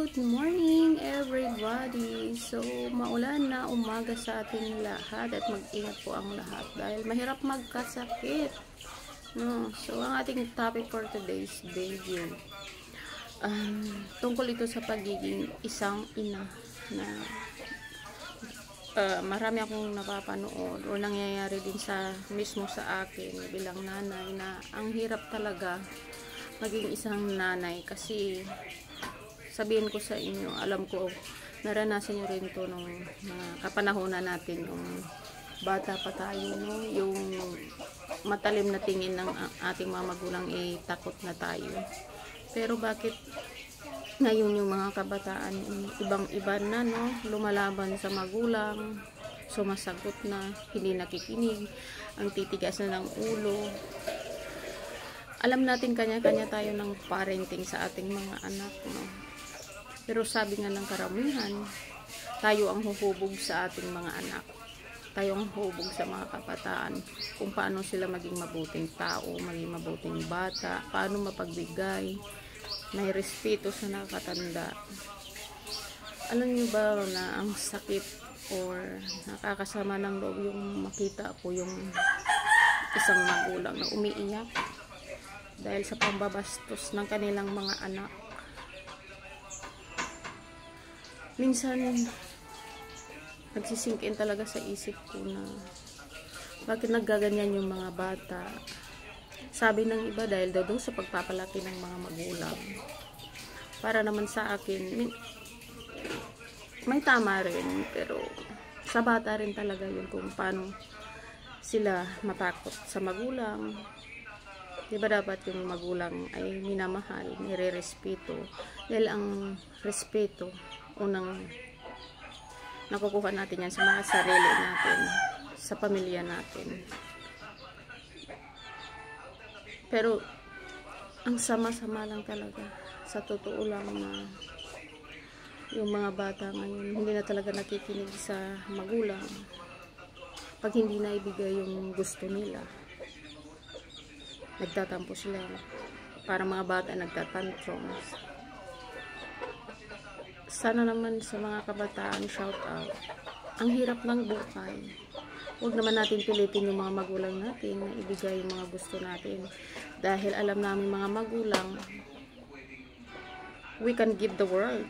Good morning everybody. So maulan na umaga sa ating lahat at mag-ingat po ang lahat dahil mahirap magkasakit. No, so ang ating topic for today's video tungkol ito sa pagiging isang ina na marami akong napapanood o nangyayari din mismo sa akin bilang nanay na ang hirap talaga maging isang nanay kasi sabihin ko sa inyo, alam ko naranasan nyo rin to nung mga kapanahonan natin, yung bata pa tayo, no? Yung matalim na tingin ng ating mga magulang takot na tayo. Pero bakit ngayon yung mga kabataan ibang iba na, no? Lumalaban sa magulang, sumasagot na, hindi nakikinig, ang titigas na ng ulo. Alam natin kanya-kanya tayo ng parenting sa ating mga anak, no? Pero sabi nga ng karamihan, tayo ang huhubog sa ating mga anak. Tayo ang huhubog sa mga kabataan kung paano sila maging mabuting tao, maging mabuting bata, paano mapagbigay, may respeto sa nakatanda. Alam niyo ba na ang sakit or nakakasama ng loob yung makita po yung isang magulang na umiiyak dahil sa pambabastos ng kanilang mga anak. Minsan nagsisingkin talaga sa isip ko na bakit naggaganyan yung mga bata. Sabi ng iba dahil daw sa pagpapalaki ng mga magulang. Para naman sa akin may tama rin, pero sa bata rin talaga yun kung paano sila matakot sa magulang. Diba dapat yung magulang ay minamahal, nire-respeto, dahil ang respeto unang nakukuha natin yan sa mga sarili natin, sa pamilya natin. Pero ang sama-sama lang talaga, sa totoo lang, na yung mga bata ngayon hindi na talaga nakikinig sa magulang pag hindi na ibigay yung gusto nila. Nagtatampo sila, para mga bata nagtatantrums. Sana naman sa mga kabataan, shout out. Ang hirap ng buhay. Huwag naman natin pilitin yung mga magulang natin na ibigay yung mga gusto natin. Dahil alam namin mga magulang, we can give the world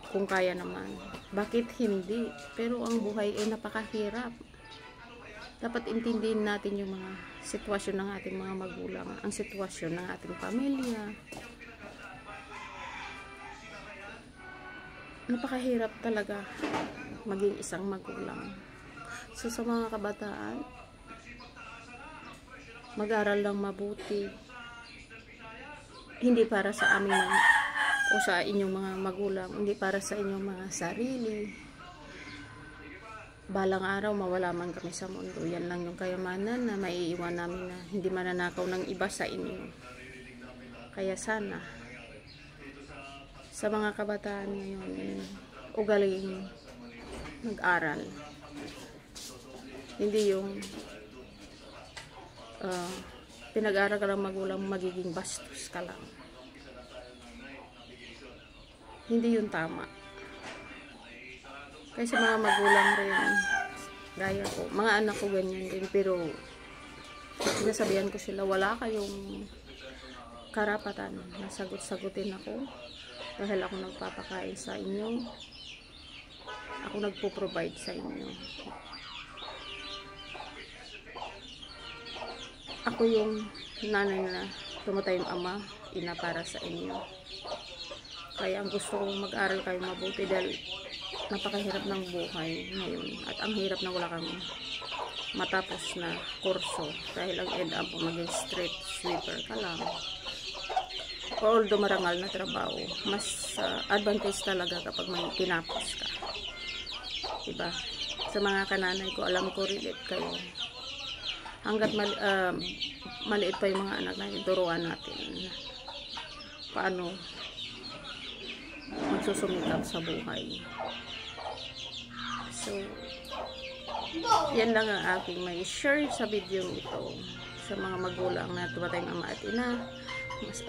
kung kaya naman. Bakit hindi? Pero ang buhay ay napakahirap. Dapat intindihin natin yung mga sitwasyon ng ating mga magulang, ang sitwasyon ng ating pamilya. Napakahirap talaga maging isang magulang. So sa mga kabataan, mag-aral lang mabuti. Hindi para sa amin o sa inyong mga magulang, hindi para sa inyong mga sarili. Balang araw mawala man kami sa mundo, yan lang yung kayamanan na maiiwan namin, na hindi mananakaw ng iba sa inyo. Kaya sana sa mga kabataan ngayon, ugaling mag-aral. Hindi yung pinag-aral ka lang magulang, magiging bastos ka lang. Hindi yun tama. Kasi mga magulang rin, gaya ko, mga anak ko ganyan din, pero sinasabihan ko sila, wala kayong karapatan na sagot-sagutin ako dahil ako nagpapakain sa inyo, ako nagpo-provide sa inyo. Ako yung nanay na tumatayong ama, ina para sa inyo. Kaya ang gusto kong mag-aral kayo mabuti dahil napakahirap ng buhay ngayon. At ang hirap na wala kang matapos na kurso dahil ang end up maging street sweeper ka lang. Although marangal na trabaho, mas advantage talaga kapag may tinapos ka. Diba? Sa mga kananay ko, alam ko relate kayo. Hanggat maliit pa yung mga anak natin, turuan natin paano magsusumikap sa buhay. So, yan lang ang aking may share sa video ito sa mga magulang na tumatayong ama at ina. Mas,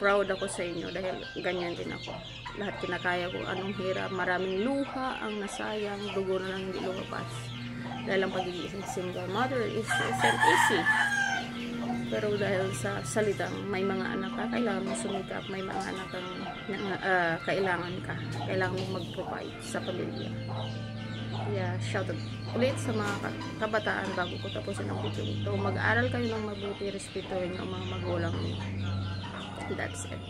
proud ako sa inyo dahil ganyan din ako. Lahat kinakaya ko, anong hirap, maraming luha ang nasayang, dugo na lang hindi lumabas. Dahil ang pagiging isang single mother isn't easy. Pero dahil sa salitang may mga anak ka, kailangan mo sumikap, may mga anak kang kailangan mo mag-provide sa pamilya. Yeah, shout out ulit sa mga kabataan bago ko tapusin ang video ito. Mag-aral kayo ng mabuti, respetuhin ang mga magulang niyo. That's it.